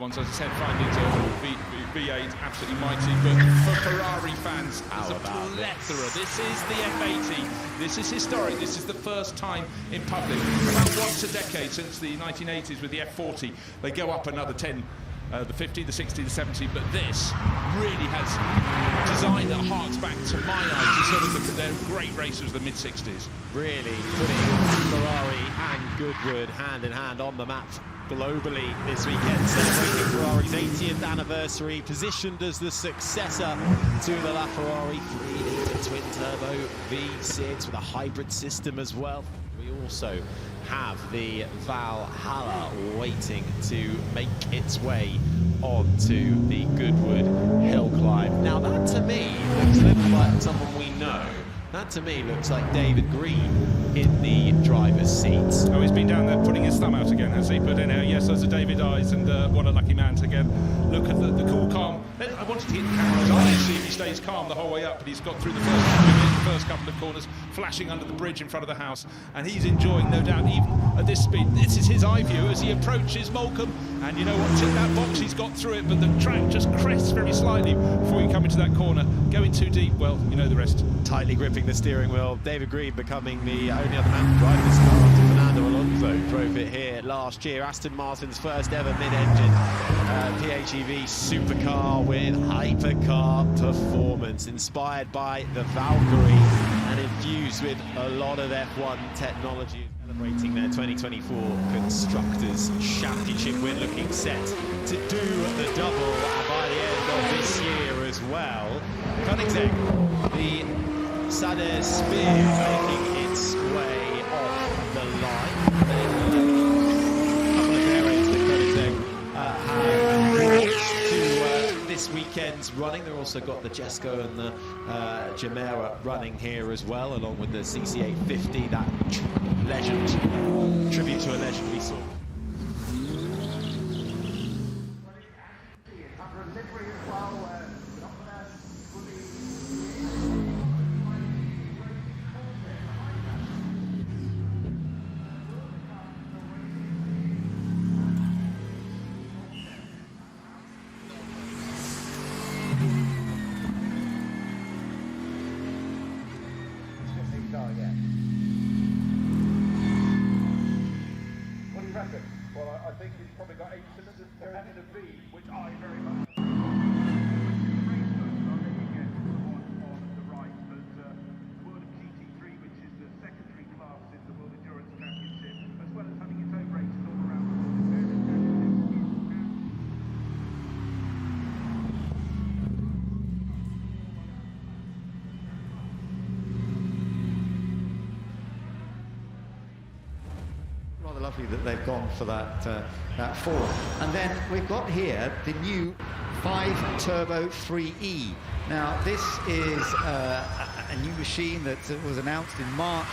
ones, as I said, finding V8 absolutely mighty, but for Ferrari fans, there's a plethora. This is the F80, this is historic, this is the first time in public. About once a decade since the 1980s with the F40, they go up another 10. The 50, the 60, the 70, but this really has design that harks back to my eyes to sort of their great racers of the mid-60s. Really putting Ferrari and Goodwood hand in hand on the map globally this weekend, celebrating Ferrari's 80th anniversary, positioned as the successor to the LaFerrari 3-litre twin-turbo V6 with a hybrid system as well. We also have the Valhalla waiting to make its way onto the Goodwood Hillclimb. Now that to me looks a little like someone we know. That to me looks like David Green in the driver's seat. Oh, he's been down there putting his thumb out again, has he? But anyhow, yes, those are David Eyes, and what a lucky man to get. Look at the cool, calm. I wanted to hit the camera's eye and see if he stays calm the whole way up, but he's got through the first couple of corners, flashing under the bridge in front of the house, and he's enjoying, no doubt, even at this speed. This is his eye view as he approaches Moulcombe, and you know what? Tick that box, he's got through it, but the track just crests very slightly before you come into that corner. Going too deep, well, you know the rest. Tightly gripping the steering wheel, David Green becoming the only other man driving this car after Fernando Alonso drove it here last year. Aston Martin's first ever mid-engine PHEV supercar with hypercar performance, inspired by the Valkyrie and infused with a lot of F1 technology. Celebrating their 2024 Constructors' Championship win, looking set to do the double by the end of this year as well. Koenigsegg, the Sadair Spear, making its way off the line. A couple of areas that Koenigsegg have brought to this weekend's running. They've also got the Jesco and the Gemera running here as well, along with the CC850, that legend, tribute to a legend we saw. Well, I think he's probably got 8 cylinders going in a V, which I very much. World GT3, which is the secondary class in the World Endurance Championship, as well as having its own races all around the world. Rather lovely that they've gone for that that forward. And then we've got here the new 5-turbo 3E. Now this is a new machine that was announced in March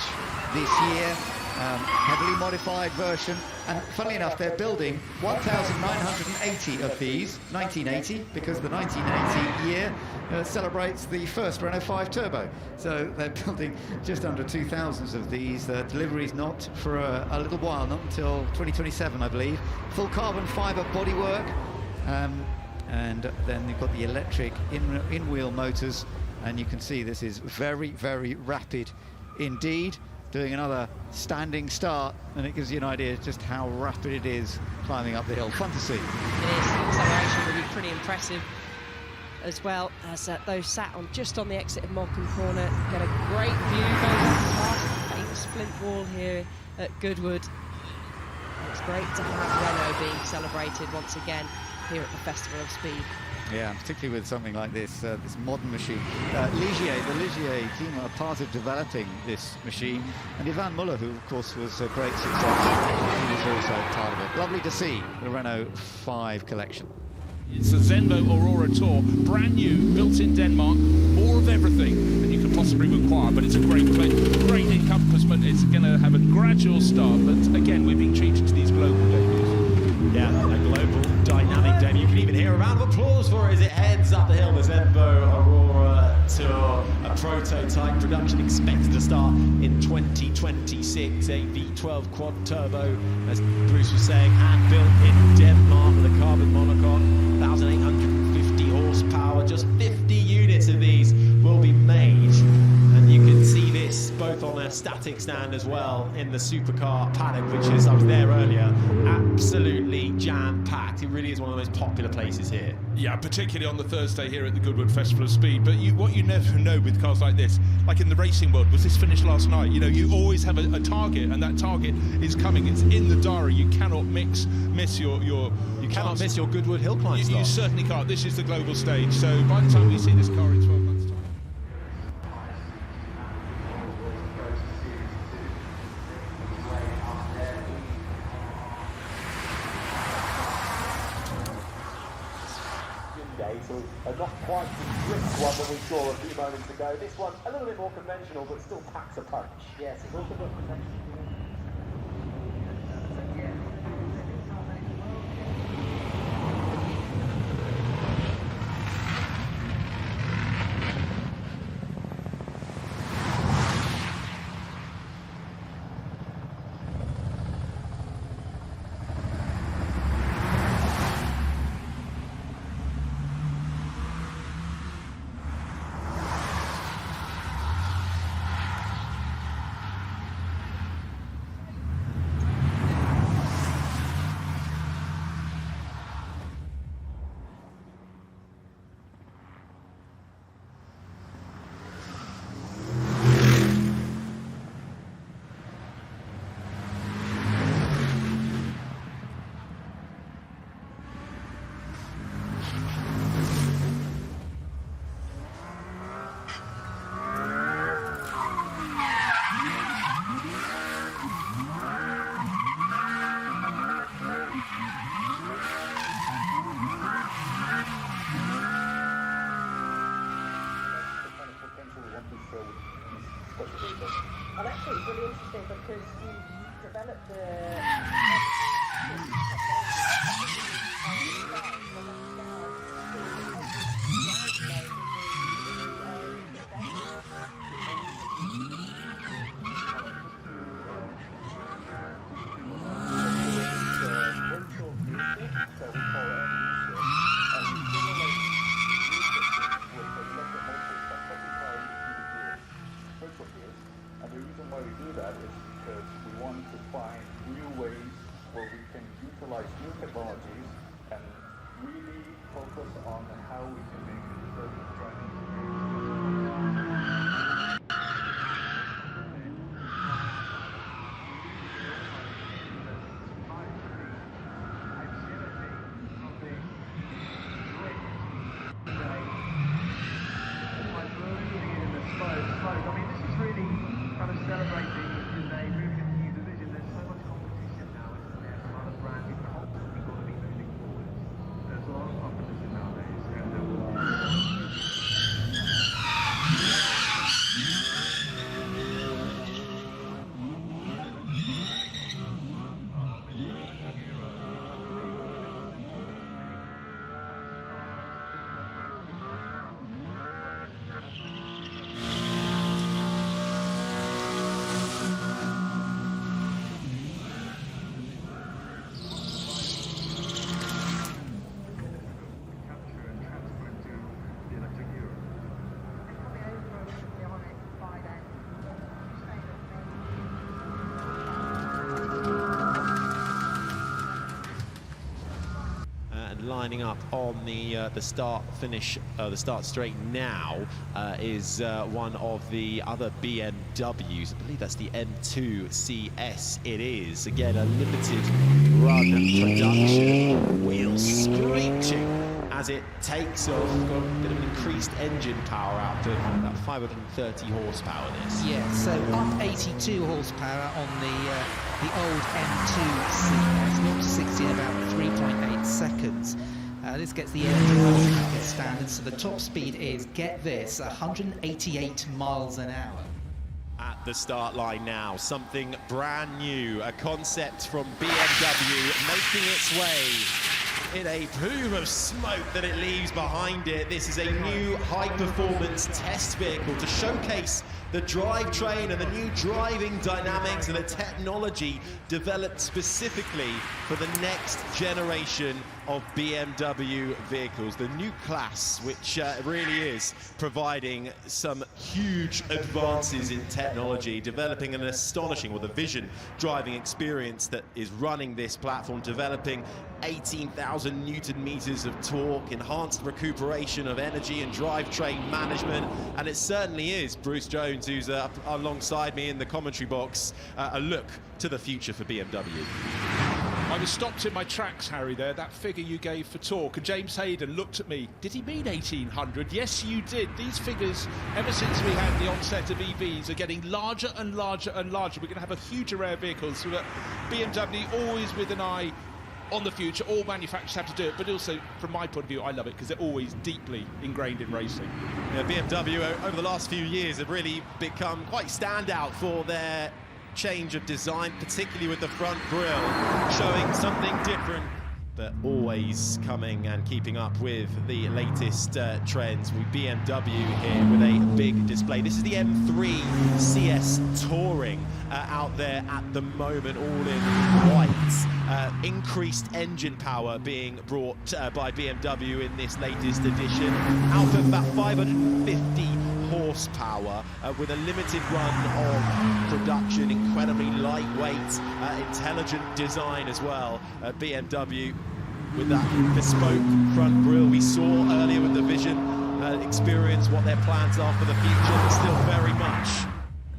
this year, heavily modified version, and funnily enough they're building 1,980 of these, 1980, because the 1980 year celebrates the first Renault 5 Turbo. So they're building just under 2,000 of these. Delivery's not for a little while, not until 2027, I believe. Full carbon fibre bodywork, and then you've got the electric in-wheel motors, and you can see this is very, very rapid indeed. Doing another standing start, and it gives you an idea just how rapid it is climbing up the hill. Fun to see. It is. Acceleration will be pretty impressive as well, as those sat on just on the exit of Moulcombe Corner get a great view over past the famous Flint Wall here at Goodwood. It's great to have Renault being celebrated once again here at the Festival of Speed. Yeah, particularly with something like this, this modern machine. The Ligier team are part of developing this machine, and Ivan Muller, who of course was a great success, he was also part of it. Lovely to see the Renault 5 collection. It's a Zenvo Aurora Tur, brand new, built in Denmark, more of everything than you could possibly require, but it's a great encompassment. It's going to have a gradual start, but again, we're being treated to these global debuts. Yeah, a global dynamic debut. You can even hear a round of applause for it as it heads up the hill. The Zenvo Aurora Tour, a prototype production expected to start in 2026. A V12 quad turbo, as Bruce was saying, hand built in Denmark with a carbon monocoque, 1,850 horsepower. Just 50 units of these will be made, and you can see this both on a static stand as well in the supercar paddock, which is, I was there earlier, absolutely jam-packed. It really is one of the most popular places here. Yeah, particularly on the Thursday here at the Goodwood Festival of Speed. But what you never know with cars like this, like in the racing world, was this finished last night? You know, you always have a target, and that target is coming. It's in the diary. You cannot miss your You cannot miss your Goodwood Hillclimb start. You certainly can't. This is the global stage. So by the time we see this car in 12 months' time. So not quite the brisk one that we saw a few moments ago. This one a little bit more conventional, but still packs a punch. Yes, it's also got conventional. And actually it's really interesting because you developed the and the reason why we do that is because we want to find new ways where we can utilize new technologies and really focus on how we can make certain driving celebrating Hyundai moving into new division. There's so much competition now, isn't there? From other brands, you've constantly got to be moving forward. There's a lot of competition nowadays. Lining up on the start straight now is one of the other BMWs. I believe that's the M3 CS. It is again a limited run production. Wheels screeching as it takes off. Got a bit of an increased engine power output, about 530 horsepower. This. Yeah, so up 82 horsepower on the old M3 CS, 0 to 60 in about 3.8 seconds. This gets the engine market standard, so the top speed is, get this, 188 miles an hour. At the start line now, something brand new, a concept from BMW making its way in a plume of smoke that it leaves behind it. This is a new high-performance test vehicle to showcase the drivetrain and the new driving dynamics and the technology developed specifically for the next generation of BMW vehicles. The new class, which really is providing some huge advances in technology, developing an astonishing, well, the Vision driving experience that is running this platform, developing 18,000 Newton meters of torque, enhanced recuperation of energy and drivetrain management, and it certainly is, Bruce Jones, who's up alongside me in the commentary box, a look to the future for BMW. I was stopped in my tracks, Harry, there, that figure you gave for torque, and James Hayden looked at me. Did he mean 1800? Yes, you did. These figures, ever since we had the onset of EVs, are getting larger and larger and larger. We're going to have a huge array of vehicles, so that BMW always with an eye on the future. All manufacturers have to do it, but also, from my point of view, I love it because they're always deeply ingrained in racing. Yeah, BMW, over the last few years, have really become quite standout for their change of design, particularly with the front grille, showing something different, but always coming and keeping up with the latest trends. With BMW here with a big display. This is the M3 CS Touring out there at the moment, all in white. Increased engine power being brought by BMW in this latest edition, out of about 550 horsepower, with a limited run of production, incredibly lightweight, intelligent design as well. BMW with that bespoke front grille we saw earlier with the Vision experience, what their plans are for the future, but still very much.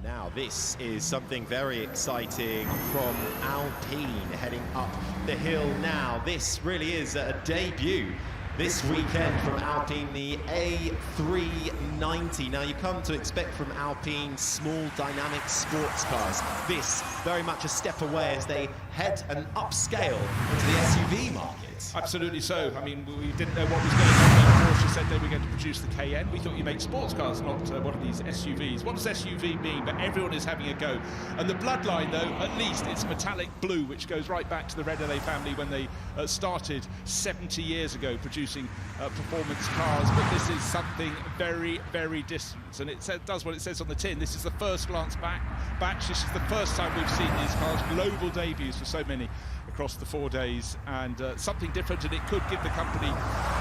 Now this is something very exciting from Alpine heading up the hill now. This really is a debut this weekend from Alpine, the A390. Now, you come to expect from Alpine small dynamic sports cars. This very much a step away as they head and upscale into the SUV market. Absolutely so. I mean, we didn't know what was going on there. Porsche said they were going to produce the Cayenne. We thought you make sports cars, not one of these SUVs. What does SUV mean? But everyone is having a go. And the bloodline, though, at least it's metallic blue, which goes right back to the Renault family when they started 70 years ago producing performance cars. But this is something very, very distant. And it does what it says on the tin. This is the first glance batch. This is the first time we've seen these cars. Global debuts for so many across the 4 days, and something different, and it could give the company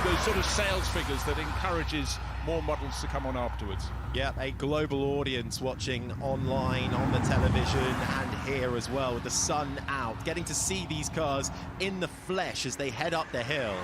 those sort of sales figures that encourages more models to come on afterwards. Yeah, a global audience watching online, on the television, and here as well, with the sun out, getting to see these cars in the flesh as they head up the hill.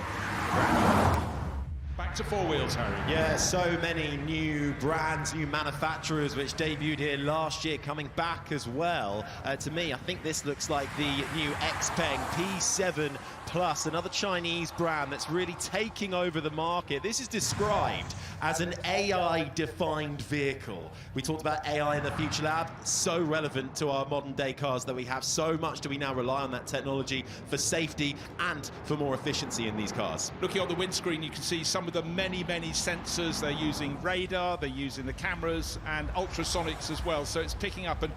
Back to four wheels, Harry. Yeah, so many new brands, new manufacturers which debuted here last year coming back as well. To me, I think this looks like the new XPeng P7 Plus, another Chinese brand that's really taking over the market. This is described as an AI-defined vehicle. We talked about AI in the Future Lab, so relevant to our modern day cars that we have. So much do we now rely on that technology for safety and for more efficiency in these cars. Looking on the windscreen, you can see some of the many sensors. They're using radar, they're using the cameras and ultrasonics as well, so it's picking up. And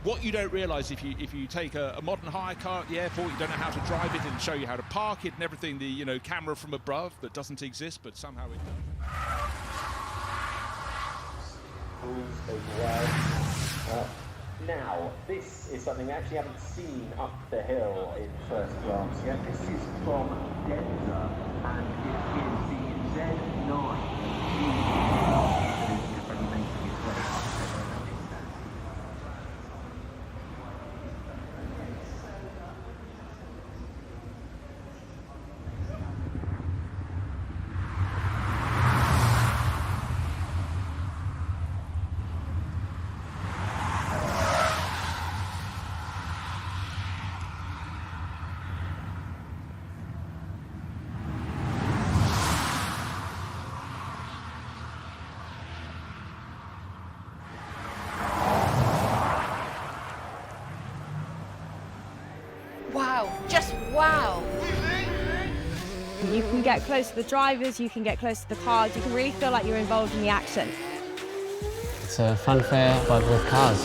what you don't realise if you take a modern hire car at the airport, you don't know how to drive it and show you how to park it and everything, the camera from above that doesn't exist, but somehow it does. As well. Now, this is something we actually haven't seen up the hill in first glance yet. This is from Denza, and it is the Z9GT. Wow, just wow. You can get close to the drivers, you can get close to the cars, you can really feel like you're involved in the action. It's a fun fair, but with cars.